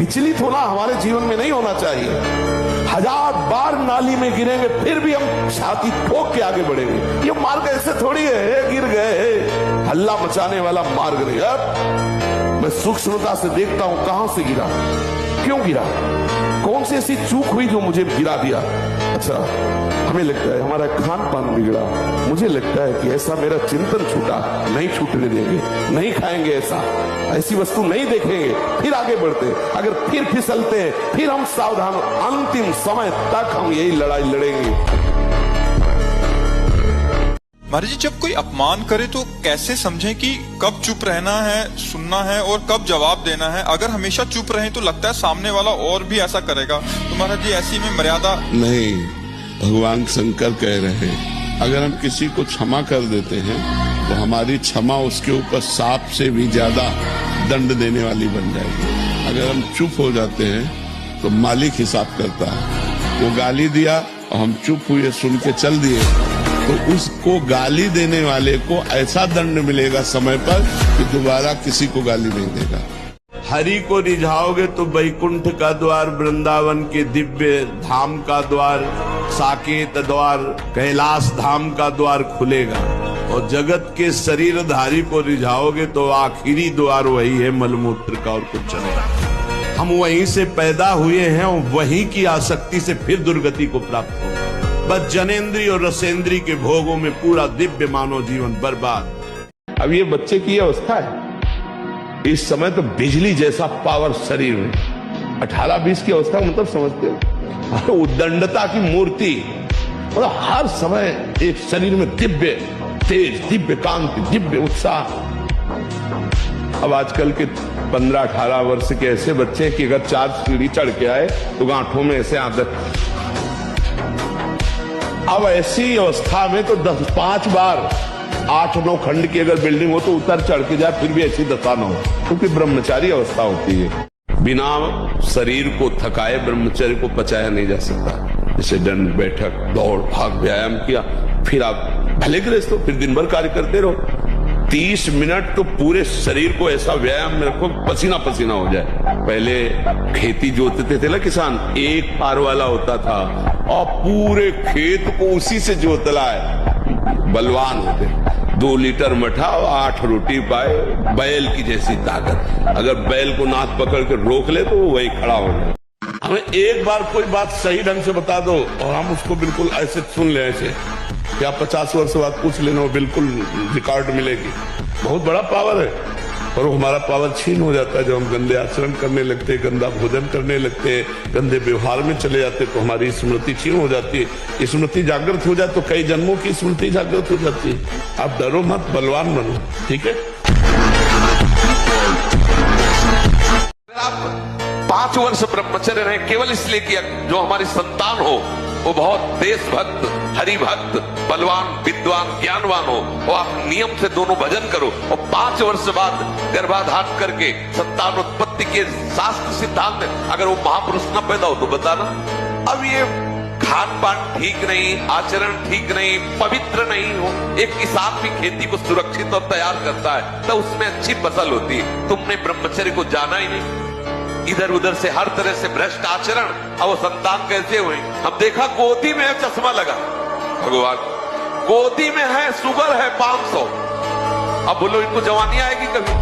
विचलित होना हमारे जीवन में नहीं होना चाहिए। 1000 बार नाली में गिरेंगे फिर भी हम छाती ठोक के आगे बढ़ेंगे। ये मार्ग ऐसे थोड़ी है गिर गए हल्ला मचाने वाला मार्ग नहीं। अब मैं सूक्ष्मता से देखता हूं कहां से गिरा, क्यों गिरा, कौन सी ऐसी चूक हुई जो मुझे गिरा दिया। अच्छा, हमें लगता है हमारा खान पान बिगड़ा, मुझे लगता है कि ऐसा मेरा चिंतन छूटा, नहीं छूटने देंगे, नहीं खाएंगे ऐसा, ऐसी वस्तु नहीं देखेंगे, फिर आगे बढ़ते। अगर फिर फिसलते हैं फिर हम सावधान, अंतिम समय तक हम यही लड़ाई लड़ेंगे। महाराज जी, जब कोई अपमान करे तो कैसे समझें कि कब चुप रहना है, सुनना है और कब जवाब देना है? अगर हमेशा चुप रहे तो लगता है सामने वाला और भी ऐसा करेगा। तो महाराज जी, ऐसी में मर्यादा नहीं, भगवान शंकर कह रहे हैं अगर हम किसी को क्षमा कर देते हैं तो हमारी क्षमा उसके ऊपर सांप से भी ज्यादा दंड देने वाली बन जाएगी। अगर हम चुप हो जाते हैं तो मालिक हिसाब करता है। वो गाली दिया और हम चुप हुए, सुन के चल दिए, तो उसको गाली देने वाले को ऐसा दंड मिलेगा समय पर कि दोबारा किसी को गाली नहीं देगा। हरि को रिझाओगे तो वैकुंठ का द्वार, वृंदावन के दिव्य धाम का द्वार, साकेत द्वार, कैलाश धाम का द्वार खुलेगा। और जगत के शरीरधारी को रिझाओगे तो आखिरी द्वार वही है मलमूत्र का, और कुछ नहीं। हम वहीं से पैदा हुए हैं और वहीं की आसक्ति से फिर दुर्गति को प्राप्त होगा। बस जनेन्द्रीय और रसेंद्रीय के भोगों में पूरा दिव्य मानव जीवन बर्बाद। अब ये बच्चे की अवस्था है, इस समय तो बिजली जैसा पावर शरीर में, 18-20 की अवस्था मतलब समझते हो, उद्दंडता की मूर्ति, और हर समय एक शरीर में दिव्य तेज, दिव्य कांति, दिव्य उत्साह। अब आजकल के 15-18 वर्ष के ऐसे बच्चे कि अगर 4 सीढ़ी चढ़ के आए तो गांठों में ऐसे आदत। अब ऐसी अवस्था में तो 5 बार 8-9 खंड की अगर बिल्डिंग हो तो उतर चढ़ के जाए फिर भी ऐसी दशा न हो, क्योंकि ब्रह्मचारी अवस्था होती है। बिना शरीर को थकाए ब्रह्मचर्य को पचाया नहीं जा सकता। जैसे दंड बैठक, दौड़ भाग, व्यायाम किया, फिर आप भले गृहस्थ हो, फिर दिन भर कार्य करते रहो। 30 मिनट तो पूरे शरीर को ऐसा व्यायाम में रखो पसीना पसीना हो जाए। पहले खेती जोतते थे ना किसान, एक पार वाला होता था और पूरे खेत को उसी से जोतला है, बलवान होते। 2 लीटर मठा और 8 रोटी पाए, बैल की जैसी ताकत। अगर बैल को नाथ पकड़ के रोक ले तो वही खड़ा हो जाए। हमें एक बार कोई बात सही ढंग से बता दो और हम उसको बिल्कुल ऐसे सुन ले, ऐसे क्या 50 वर्ष बाद पूछ लेना, बिल्कुल रिकॉर्ड मिलेगी। बहुत बड़ा पावर है, और वो हमारा पावर छीन हो जाता है जब हम गंदे आचरण करने लगते, गंदा भोजन करने लगते, गंदे व्यवहार में चले जाते, तो हमारी स्मृति छीन हो जाती है। स्मृति जागृत हो जाए तो कई जन्मों की स्मृति जागृत हो जाती है। आप डरो मत, बलवान बनो, ठीक है। आप 5 वर्ष ब्रह्मचर्य रहे केवल इसलिए कि जो हमारी संतान हो वो बहुत देशभक्त, हरिभक्त, बलवान, विद्वान, ज्ञानवान हो, और आप नियम से दोनों भजन करो, और 5 वर्ष बाद गर्भाधान करके संतान उत्पत्ति के शास्त्र सिद्धांत में अगर वो महापुरुष न पैदा हो तो बताना। अब ये खान पान ठीक नहीं, आचरण ठीक नहीं, पवित्र नहीं हो। एक किसान भी खेती को सुरक्षित और तैयार करता है तो उसमें अच्छी फसल होती है। तुमने ब्रह्मचर्य को जाना ही नहीं, इधर उधर से हर तरह से भ्रष्ट आचरण, अब वो संतान कैसे हुए? हम देखा गोदी में है चश्मा लगा, भगवान गोदी में है, शुगर है 500। अब बोलो इनको जवानी आएगी कभी?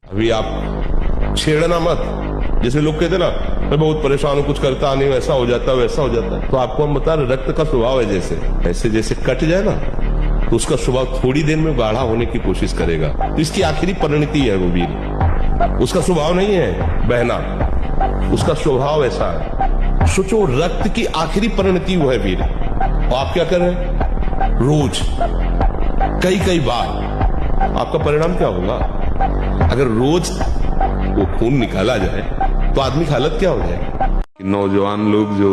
अभी आप छेड़ना मत। जैसे लोग कहते ना मैं बहुत परेशान हूं, कुछ करता नहीं, वैसा हो जाता है, वैसा हो जाता है। तो आपको हम बता रहे, रक्त का स्वभाव है जैसे, ऐसे जैसे कट जाए ना तो उसका स्वभाव थोड़ी देर में गाढ़ा होने की कोशिश करेगा। तो इसकी आखिरी परिणति है वो वीर। उसका स्वभाव नहीं है बहना, उसका स्वभाव ऐसा है। सोचो, रक्त की आखिरी परिणति वो है वीर। और आप क्या कर रहे हैं? रोज कई बार आपका परिणाम क्या होगा? अगर रोज वो खून निकाला जाए तो आदमी की हालत क्या हो जाए? नौजवान लोग जो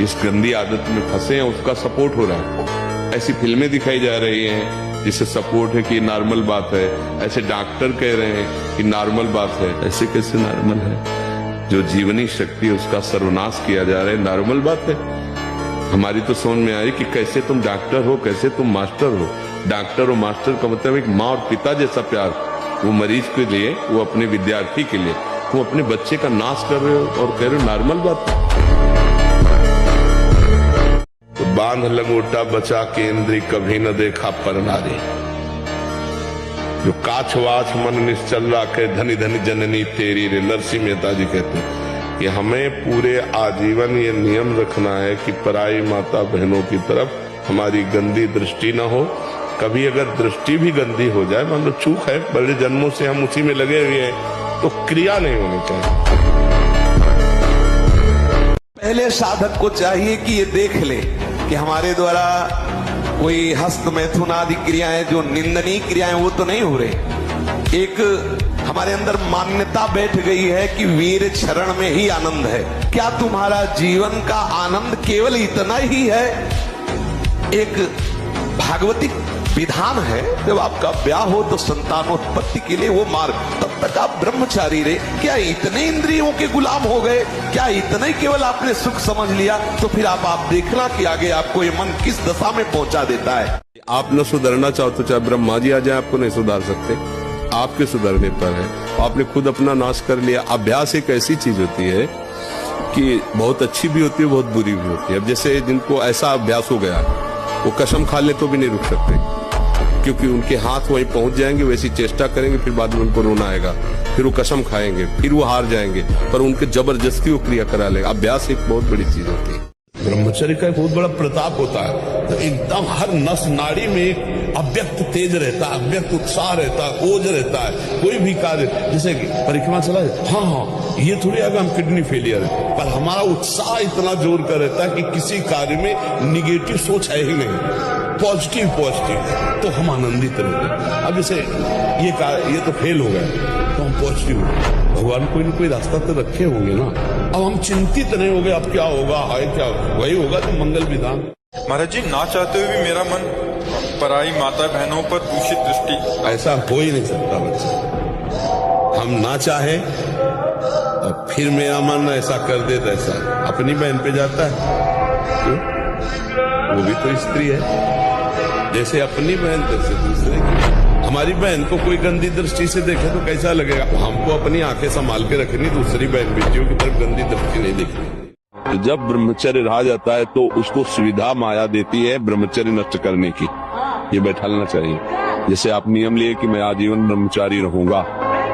इस गंदी आदत में फंसे हैं उसका सपोर्ट हो रहा है। ऐसी फिल्में दिखाई जा रही हैं जिससे सपोर्ट है कि नॉर्मल बात है, ऐसे डॉक्टर कह रहे हैं कि नॉर्मल बात है। ऐसे कैसे नॉर्मल है? जो जीवनी शक्ति उसका सर्वनाश किया जा रहा है, नॉर्मल बात है? हमारी तो समझ में आई कि कैसे तुम डॉक्टर हो, कैसे तुम मास्टर हो। डॉक्टर और मास्टर का मतलब एक माँ और पिता जैसा प्यार। वो मरीज के लिए, वो अपने विद्यार्थी के लिए, वो अपने बच्चे का नाश कर रहे हो और कह रहे हो नॉर्मल बात है। तो बांध लंगोटा बचा के इंद्री कभी न देखा पर नारी, जो काछवाछ मन निश्चल राखे धनी धनी जननी तेरी रे। नरसिंह मेहता जी कहते हैं कि हमें पूरे आजीवन ये नियम रखना है कि पराई माता बहनों की तरफ हमारी गंदी दृष्टि न हो। कभी अगर दृष्टि भी गंदी हो जाए, मान लो चूक है, बड़े जन्मों से हम उसी में लगे हुए हैं, तो क्रिया नहीं होनी चाहिए। पहले साधक को चाहिए कि ये देख ले कि हमारे द्वारा कोई हस्त मैथुन आदि क्रियाएं जो निंदनीय क्रियाएं वो तो नहीं हो रहे। एक हमारे अंदर मान्यता बैठ गई है कि वीर चरण में ही आनंद है। क्या तुम्हारा जीवन का आनंद केवल इतना ही है? एक भागवतिक विधान है, जब आपका ब्याह हो तो संतानोत्पत्ति के लिए वो मार्ग, तब तक आप ब्रह्मचारी रहे। क्या इतने इंद्रियों के गुलाम हो गए? क्या इतना ही केवल आपने सुख समझ लिया? तो फिर आप देखना कि आगे आपको ये मन किस दशा में पहुंचा देता है। आप न सुधरना चाहो तो चाहे ब्रह्मा जी आ जाए, आपको नहीं सुधार सकते। आपके सुधरने पर है। आपने खुद अपना नाश कर लिया। अभ्यास एक ऐसी चीज होती है कि बहुत अच्छी भी होती है, बहुत बुरी भी होती है। अब जैसे जिनको ऐसा अभ्यास हो गया, वो कसम खा ले तो भी नहीं रुक सकते, क्योंकि उनके हाथ वहीं पहुंच जाएंगे, वैसी चेष्टा करेंगे, फिर बाद में उनको रोना आएगा, फिर वो कसम खाएंगे, फिर वो हार जाएंगे, पर उनके जबरदस्ती वो क्रिया करा लेगा। अभ्यास एक बहुत बड़ी चीज होती है। ब्रह्मचर्य का एक बहुत बड़ा प्रताप होता है। तो एकदम हर नस नाड़ी में एक अव्यक्त तेज रहता है, अव्यक्त उत्साह रहता है, ओज रहता है। कोई भी कार्य, जैसे कि परिक्रमा चला जाए, हाँ ये थोड़ी अगर हम किडनी फेलियर है, पर हमारा उत्साह इतना जोर का रहता है कि किसी कार्य में निगेटिव सोच है ही नहीं, पॉजिटिव तो हम आनंदित रहते हैं। अब जैसे ये तो फेल हो गया तो हम पॉजिटिव हो, भगवान कोई न कोई रास्ता तो रखे होंगे ना। अब हम चिंतित नहीं हो गए अब क्या होगा, हाय क्या वही होगा तो मंगल विधान। महाराज जी, ना चाहते हुए भी मेरा मन पराई माता बहनों पर दूषित दृष्टि। ऐसा हो ही नहीं सकता बच्चा। हम ना चाहे और फिर मेरा मन ऐसा कर दे, ऐसा अपनी बहन पे जाता है, क्यों? वो भी तो स्त्री है, जैसे अपनी बहन तैसे दूसरे की। हमारी बहन को कोई गंदी दृष्टि से देखे तो कैसा लगेगा? हमको अपनी आंखें संभाल के रखनी, दूसरी बहन बेटियों की तरफ गंदी दृष्टि नहीं देखनी। तो जब ब्रह्मचर्य रहा जाता है तो उसको सुविधा माया देती है ब्रह्मचर्य नष्ट करने की। ये बैठालना चाहिए। जैसे आप नियम लिए कि मैं आजीवन ब्रह्मचारी रहूंगा,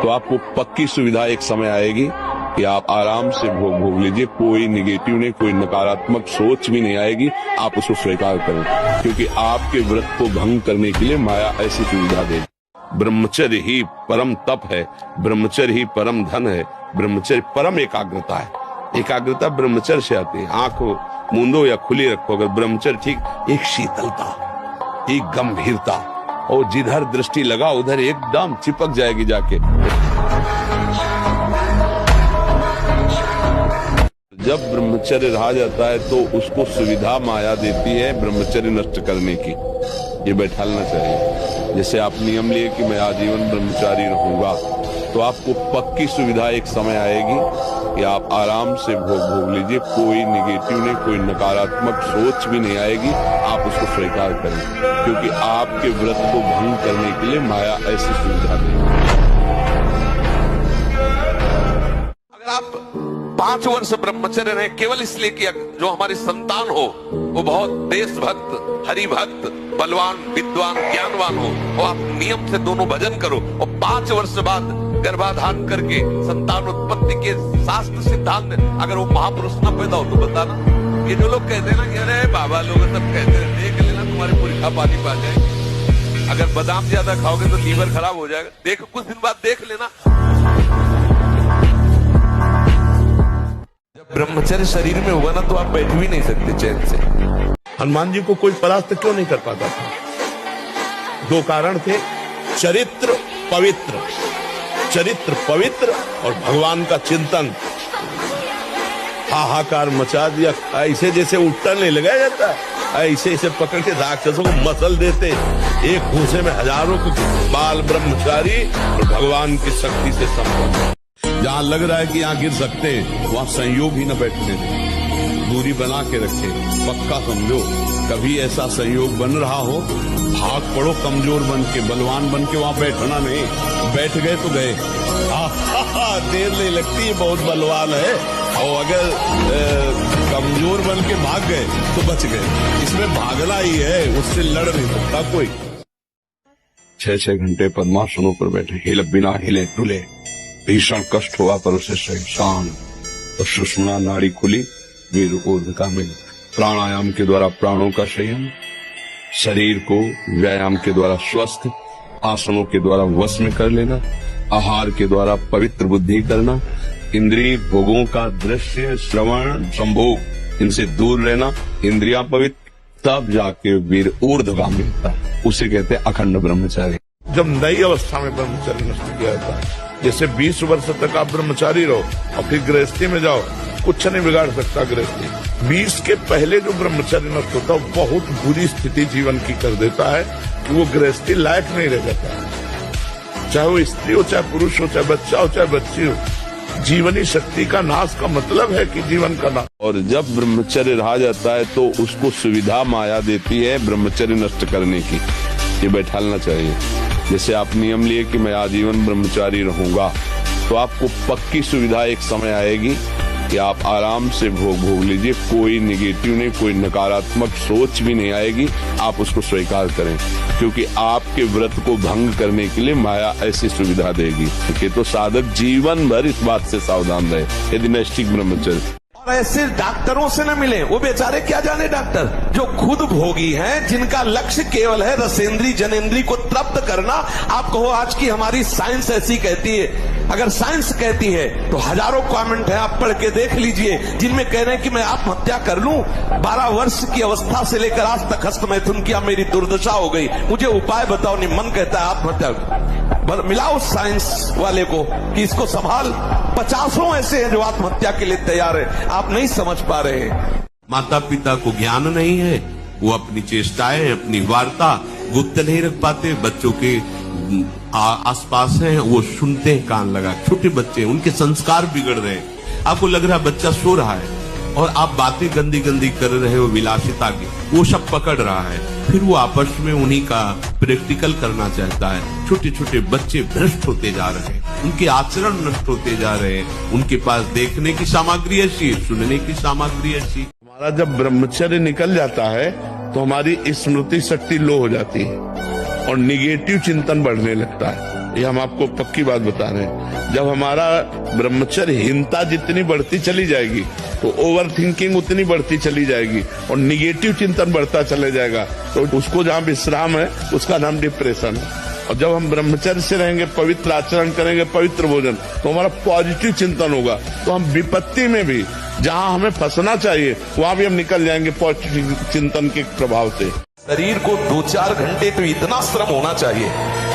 तो आपको पक्की सुविधा एक समय आएगी कि आप आराम से भोग लीजिए, कोई निगेटिव नहीं, कोई नकारात्मक सोच भी नहीं आएगी। आप उसको स्वीकार करें, क्योंकि आपके व्रत को भंग करने के लिए माया ऐसी सुविधा देगी। ब्रह्मचर्य ही परम तप है, ब्रह्मचर्य ही परम धन है, ब्रह्मचर्य परम एकाग्रता है। एकाग्रता ब्रह्मचर्य से आती है। आंख मूंदो या खुली रखो, अगर ब्रह्मचर्य ठीक, एक शीतलता, एक गंभीरता, और जिधर दृष्टि लगा उधर एकदम चिपक जाएगी जाके। जब ब्रह्मचर्य रहा जाता है तो उसको सुविधा माया देती है ब्रह्मचर्य नष्ट करने की। ये बैठालना चाहिए। जैसे आप नियम लिए कि मैं आजीवन ब्रह्मचारी रहूंगा, तो आपको पक्की सुविधा एक समय आएगी कि आप आराम से भोग लीजिए, कोई निगेटिव नहीं, कोई नकारात्मक सोच भी नहीं आएगी। आप उसको स्वीकार करें, क्योंकि आपके व्रत को भंग करने के लिए माया ऐसी सुविधा देगी। अगर आप 5 वर्ष ब्रह्मचर्य रहे केवल इसलिए कि जो हमारी संतान हो वो बहुत देशभक्त, हरिभक्त, बलवान, विद्वान, ज्ञानवान हो, और आप नियम से दोनों भजन करो, और 5 वर्ष बाद गर्भाधान करके संतान उत्पत्ति के शास्त्र सिद्धांत अगर वो महापुरुष न पैदा हो तो बताना। ये जो लोग कहते हैं ना कि अरे बाबा लोग सब कहते हैं, देख लेना तुम्हारी पुरीखा पानी पा जाएगी, अगर बादाम ज्यादा खाओगे तो लीवर खराब हो जाएगा, देख कुछ दिन बाद देख लेना। ब्रह्मचर्य शरीर में हुआ ना तो आप बैठ भी नहीं सकते चैन से। हनुमान जी को कोई परास्त क्यों नहीं कर पाता था? 2 कारण थे, चरित्र पवित्र और भगवान का चिंतन। हाहाकार मचा दिया, ऐसे जैसे उल्टा नहीं लगाया जाता, ऐसे पकड़ के राक्षसों को मसल देते। एक घूसे में हजारों को बाल ब्रह्मचारी और भगवान की शक्ति से संपन्न। जहां लग रहा है कि यहाँ गिर सकते हैं, वहां संयोग ही न बैठने दें। दूरी बना के रखे, पक्का समझो। कभी ऐसा संयोग बन रहा हो, भाग पड़ो कमजोर बन के, बलवान बन के वहां बैठना नहीं। बैठ गए तो गए, देर नहीं लगती, ये बहुत बलवान है। और अगर कमजोर बन के भाग गए तो बच गए। इसमें भागना ही है, उससे लड़ नहीं सकता कोई। 6-6 घंटे पद्मासनों पर बैठे, हिले बिना हिले डुले, भीषण कष्ट हुआ पर उसे सहसान। तो सुषुम्ना नाड़ी खुली, वीर ऊर्ध्व में प्राणायाम के द्वारा प्राणों का संयम, शरीर को व्यायाम के द्वारा स्वस्थ, आसनों के द्वारा वश में कर लेना, आहार के द्वारा पवित्र बुद्धि करना, इंद्रिय भोगों का दृश्य श्रवण संभोग इनसे दूर रहना, इंद्रियां पवित्र, तब जाके वीर ऊर्ध्वगामी होता है। उसे कहते हैं अखंड ब्रह्मचारी। जब नई अवस्था में ब्रह्मचर्य नष्ट किया जाता है, जैसे 20 वर्ष तक आप ब्रह्मचारी रहो और फिर गृहस्थी में जाओ, कुछ नहीं बिगाड़ सकता गृहस्थी। 20 के पहले जो ब्रह्मचर्य नष्ट होता है बहुत बुरी स्थिति जीवन की कर देता है कि वो गृहस्थी लायक नहीं रह जाता। चाहे वो स्त्री हो, चाहे पुरुष हो, चाहे बच्चा हो, चाहे बच्ची हो, जीवनी शक्ति का नाश का मतलब है कि जीवन का नाश। और जब ब्रह्मचर्य रहा जाता है तो उसको सुविधा माया देती है ब्रह्मचर्य नष्ट करने की। ये बैठालना चाहिए। जैसे आप नियम लिए कि मैं आजीवन ब्रह्मचारी रहूंगा, तो आपको पक्की सुविधा एक समय आएगी कि आप आराम से भोग लीजिए, कोई निगेटिव नहीं, कोई नकारात्मक सोच भी नहीं आएगी। आप उसको स्वीकार करें, क्योंकि आपके व्रत को भंग करने के लिए माया ऐसी सुविधा देगी कि तो साधक जीवन भर इस बात से सावधान रहे यदि नैष्ठिक ब्रह्मचर्य। और ऐसे डॉक्टरों से न मिले, वो बेचारे क्या जाने डॉक्टर, जो खुद भोगी हैं, जिनका लक्ष्य केवल है रसेंद्री जनेंद्री को तृप्त करना। आप कहो आज की हमारी साइंस ऐसी कहती है, अगर साइंस कहती है तो हजारों कमेंट है, आप पढ़ के देख लीजिए, जिनमें कह रहे हैं कि मैं आत्महत्या कर लूं, 12 वर्ष की अवस्था से लेकर आज तक हस्त मैथुन किया, मेरी दुर्दशा हो गई, मुझे उपाय बताओ। नहीं, मन कहता है आत्महत्या। मिलाओ साइंस वाले को कि इसको संभाल। 50 ऐसे हैं जो आत्महत्या के लिए तैयार है, आप नहीं समझ पा रहे हैं। माता पिता को ज्ञान नहीं है, वो अपनी चेष्टाएं, अपनी वार्ता गुप्त नहीं रख पाते। बच्चों के आसपास हैं, वो सुनते हैं कान लगा। छोटे बच्चे, उनके संस्कार बिगड़ रहे हैं। आपको लग रहा है बच्चा सो रहा है और आप बातें गंदी गंदी कर रहे हो विलासिता की, वो सब पकड़ रहा है। फिर वो आपस में उन्हीं का प्रैक्टिकल करना चाहता है। छोटे छोटे बच्चे भ्रष्ट होते जा रहे हैं, उनके आचरण नष्ट होते जा रहे हैं। उनके पास देखने की सामग्री ऐसी है, सुनने की सामग्री ऐसी। हमारा जब ब्रह्मचर्य निकल जाता है तो हमारी स्मृति शक्ति लो हो जाती है और निगेटिव चिंतन बढ़ने लगता है। ये हम आपको पक्की बात बता रहे हैं। जब हमारा ब्रह्मचर्यहीनता जितनी बढ़ती चली जाएगी तो ओवर थिंकिंग उतनी बढ़ती चली जाएगी और निगेटिव चिंतन बढ़ता चले जाएगा। तो उसको जहाँ विश्राम है उसका नाम डिप्रेशन है। और जब हम ब्रह्मचर्य से रहेंगे, पवित्र आचरण करेंगे, पवित्र भोजन, तो हमारा पॉजिटिव चिंतन होगा। तो हम विपत्ति में भी जहाँ हमें फंसना चाहिए वहाँ भी हम निकल जाएंगे पॉजिटिव चिंतन के प्रभाव से। शरीर को 2-4 घंटे तो इतना श्रम होना चाहिए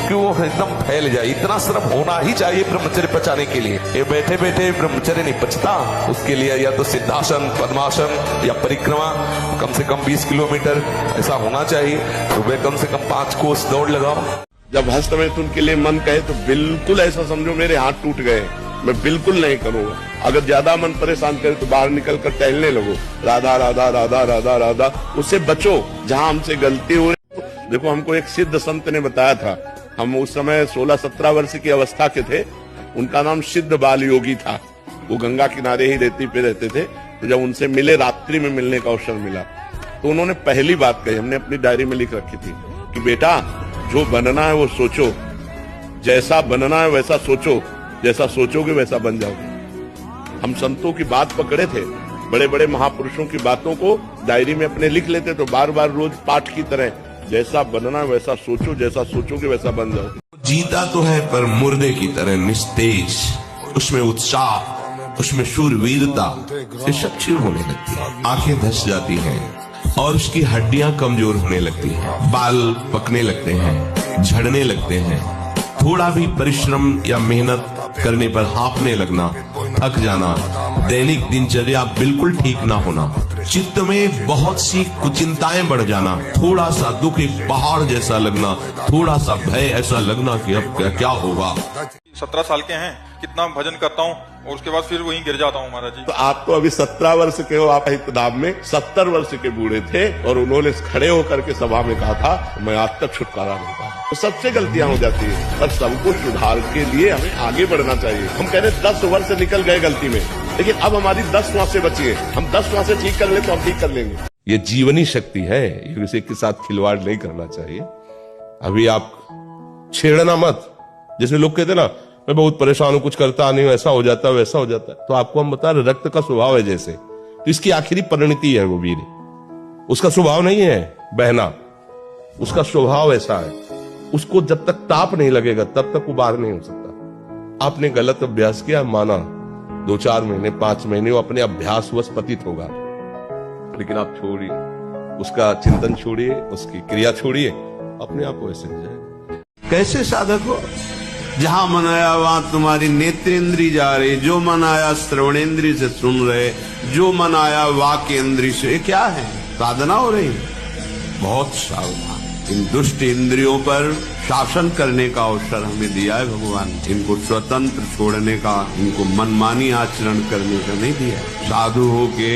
कि वो एकदम फैल जाए। इतना श्रम होना ही चाहिए ब्रह्मचर्य पचाने के लिए। ये बैठे बैठे ब्रह्मचर्य नहीं पचता, उसके लिए या तो सिद्धासन, पद्मासन या परिक्रमा कम से कम 20 किलोमीटर ऐसा होना चाहिए। सुबह कम से कम 5 कोस दौड़ लगाओ। जब हस्त मैथुन के लिए मन कहे तो बिल्कुल ऐसा समझो मेरे हाथ टूट गए, मैं बिल्कुल नहीं करूंगा। अगर ज्यादा मन परेशान करे तो बाहर निकल कर टहलने लगो, राधा राधा राधा राधा राधा, उससे बचो जहां हमसे गलती हुई। देखो, हमको एक सिद्ध संत ने बताया था, हम उस समय 16-17 वर्ष की अवस्था के थे। उनका नाम सिद्ध बाल योगी था। वो गंगा किनारे ही रेती पे रहते थे। तो जब उनसे मिले, रात्रि में मिलने का अवसर मिला, तो उन्होंने पहली बात कही, हमने अपनी डायरी में लिख रखी थी कि बेटा, जो बनना है वो सोचो, जैसा बनना है वैसा सोचो, जैसा सोचोगे वैसा बन जाओगे। हम संतों की बात पकड़े थे, बड़े बड़े महापुरुषों की बातों को डायरी में अपने लिख लेते, तो बार बार रोज पाठ की तरह, जैसा बनना है वैसा सोचो, जैसा सोचोगे वैसा बन जाओगे। जीता तो है पर मुर्दे की तरह निस्तेज, उसमें उत्साह, उसमें शूरवीरता से सब क्षीण होने लगती है। आंखें धस जाती हैं और उसकी हड्डियां कमजोर होने लगती हैं, बाल पकने लगते हैं, झड़ने लगते हैं। थोड़ा भी परिश्रम या मेहनत करने पर हांफने लगना, थक जाना, दैनिक दिनचर्या बिल्कुल ठीक ना होना, चित्त में बहुत सी कुचिंताएं बढ़ जाना, थोड़ा सा दुख एक पहाड़ जैसा लगना, थोड़ा सा भय ऐसा लगना कि अब क्या होगा। 17 साल के हैं, कितना भजन करता हूँ और उसके बाद फिर वहीं गिर जाता हूँ महाराज जी। तो आप तो अभी 17 वर्ष के हो, आप इत्तेदाम में 70 वर्ष के बूढ़े थे और उन्होंने खड़े होकर के सभा में कहा था मैं आज तक छुटकारा नहीं पाया। तो सबसे गलतियां हो जाती है, पर सबको सुधार के लिए हमें आगे बढ़ना चाहिए। हम कह रहे 10 वर्ष निकल गए गलती में, लेकिन अब हमारी 10 श्वासें बची है, हम 10 श्वासें ठीक कर ले तो हम ठीक कर लेंगे। ये जीवनी शक्ति है, ये किसी के साथ खिलवाड़ नहीं करना चाहिए। अभी आप छेड़ना मत। जैसे लोग कहते ना मैं बहुत परेशान हूं, कुछ करता नहीं हूं, ऐसा हो जाता है वैसा हो जाता है। तो आपको हम बता रहे रक्त का स्वभाव है जैसे, तो इसकी आखिरी परिणति है वो वीर। उसका स्वभाव नहीं है बहना, उसका स्वभाव ऐसा है। उसको जब तक ताप नहीं लगेगा तब तक वो बाहर नहीं हो सकता। आपने गलत अभ्यास किया, माना 2-4 महीने 5 महीने वो अपने अभ्यासवश पतित होगा, लेकिन आप छोड़िए, उसका चिंतन छोड़िए, उसकी क्रिया छोड़िए, अपने आप वैसे हो जाए। कैसे साधक हो? जहां मन आया वहां तुम्हारी नेत्रेंद्री जा रही, जो मन आया श्रवणेंद्री से सुन रहे, जो मन आया वाक्येंद्री से। ये क्या है? साधना हो रही है। बहुत सावधान। इन दुष्ट इंद्रियों पर शासन करने का अवसर हमें दिया है भगवान। इनको स्वतंत्र छोड़ने का, इनको मनमानी आचरण करने का नहीं दिया है। साधु होके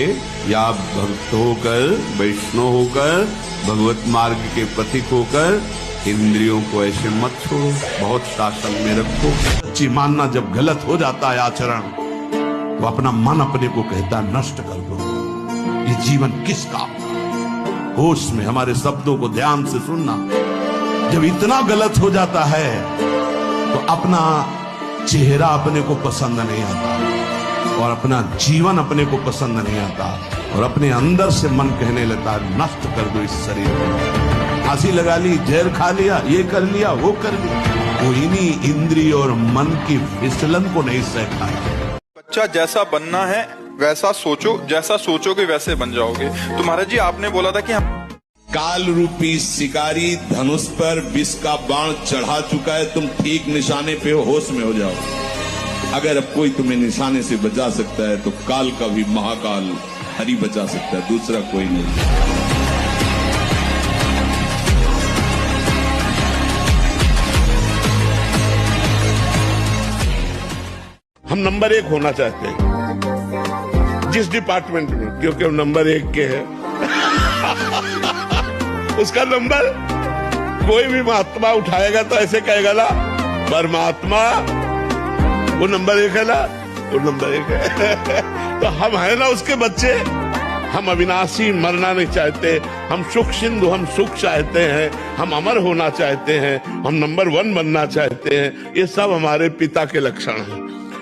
या भक्त होकर, वैष्णव होकर, भगवत मार्ग के पथिक होकर इंद्रियों को ऐसे मत छोड़ो, बहुत शासन में रखो। सच्ची मानना जब गलत हो जाता है आचरण, तो अपना मन अपने को कहता है नष्ट कर दो। ये जीवन किस काम? होश में हमारे शब्दों को ध्यान से सुनना। जब इतना गलत हो जाता है तो अपना चेहरा अपने को पसंद नहीं आता और अपना जीवन अपने को पसंद नहीं आता और अपने अंदर से मन कहने लगता है नष्ट कर दो इस शरीर को। फांसी लगा ली, जहर खा लिया, ये कर लिया, वो कर लिया। कोई नहीं इंद्रिय और मन की फिसलन को नहीं सहता है। बच्चा जैसा बनना है वैसा सोचो, जैसा सोचोगे वैसे बन जाओगे। तो महाराज जी आपने बोला था कि हम काल रूपी शिकारी धनुष पर विष का बाण चढ़ा चुका है, तुम ठीक निशाने पे हो, होश में हो जाओ। अगर अब कोई तुम्हें निशाने से बचा सकता है तो काल का भी महाकाल हरि बचा सकता है, दूसरा कोई नहीं। हम नंबर 1 होना चाहते हैं जिस डिपार्टमेंट में, क्योंकि हम नंबर 1 के हैं। उसका नंबर कोई भी महात्मा उठाएगा तो ऐसे कहेगा ना, परमात्मा वो नंबर 1 है ना, वो नंबर 1 है। तो हम है ना उसके बच्चे। हम अविनाशी मरना नहीं चाहते, हम सुख सिंधु, हम सुख चाहते हैं, हम अमर होना चाहते हैं, हम नंबर 1 बनना चाहते हैं। ये सब हमारे पिता के लक्षण हैं।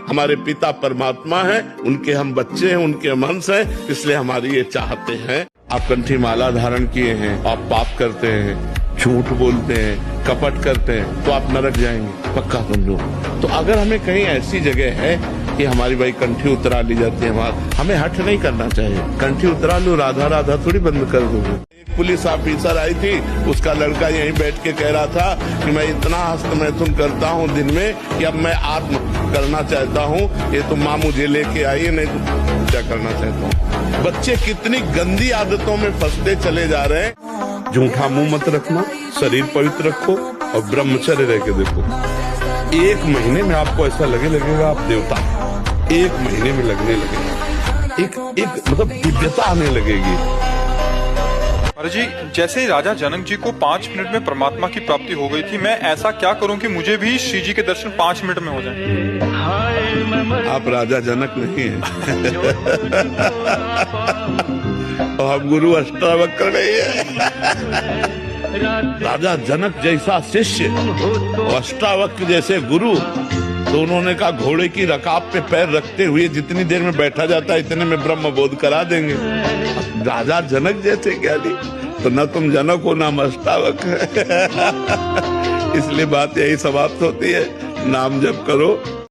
हमारे पिता परमात्मा हैं, उनके हम बच्चे हैं, उनके हम अंश हैं, इसलिए हमारी ये चाहते हैं। आप कंठी माला धारण किए हैं, आप पाप करते हैं, झूठ बोलते हैं, कपट करते हैं, तो आप नरक जाएंगे, पक्का समझो। तो अगर हमें कहीं ऐसी जगह है कि हमारी भाई कंठी उतरा ली जाती है, हमें हठ नहीं करना चाहिए। कंठी उतरा लो, राधा राधा थोड़ी बंद कर दोगे। पुलिस ऑफिसर आई थी, उसका लड़का यहीं बैठ के कह रहा था कि मैं इतना हस्तमैथुन करता हूँ दिन में कि अब मैं आत्म करना चाहता हूँ, ये तो माँ मुझे लेके आई है, नहीं तो क्या करना चाहता हूँ। बच्चे कितनी गंदी आदतों में फंसते चले जा रहे हैं। झूठा मुंह मत रखना, शरीर पवित्र रखो और ब्रह्मचर्य रह के देखो। 1 महीने में आपको ऐसा लगेगा आप देवता। 1 महीने में लगने लगेगा, एक मतलब दिव्यता आने लगेगी। महाराज जी जैसे ही राजा जनक जी को 5 मिनट में परमात्मा की प्राप्ति हो गई थी, मैं ऐसा क्या करूं कि मुझे भी श्री जी के दर्शन 5 मिनट में हो जाए? आप राजा जनक नहीं हैं। और हम गुरु अष्टावक्र नहीं है। राजा जनक जैसा शिष्य और अष्टावक्र जैसे गुरु, तो उन्होंने कहा घोड़े की रकाब पे पैर रखते हुए जितनी देर में बैठा जाता है इतने में ब्रह्म बोध करा देंगे। राजा जनक जैसे ज्ञानी, तो न तुम जनक हो ना अष्टावक्र। इसलिए बात यही समाप्त होती है, नाम जप करो।